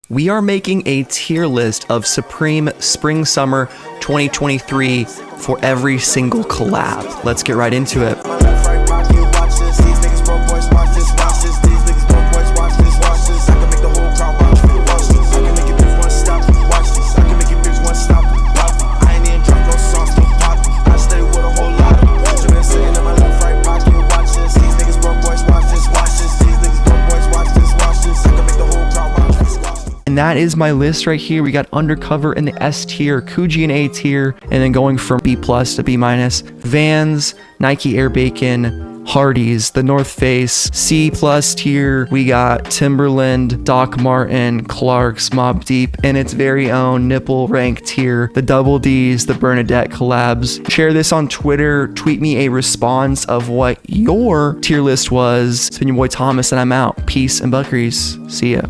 we are making a tier list of Supreme Spring Summer 2023 for every single collab. Let's get right into it. And that is my list right here. We got Undercover in the S tier, Coogee in A tier, and then going from B+ to B-, Vans, Nike Air Bacon, Hardee's, the North Face, C+ tier. We got Timberland, Doc Marten, Clarks, Mobb Deep, and its very own nipple rank tier, the Double D's, the Bernadette collabs. Share this on Twitter, tweet me a response of what your tier list was. It's been your boy Thomas, and I'm out. Peace and buckeries. See ya.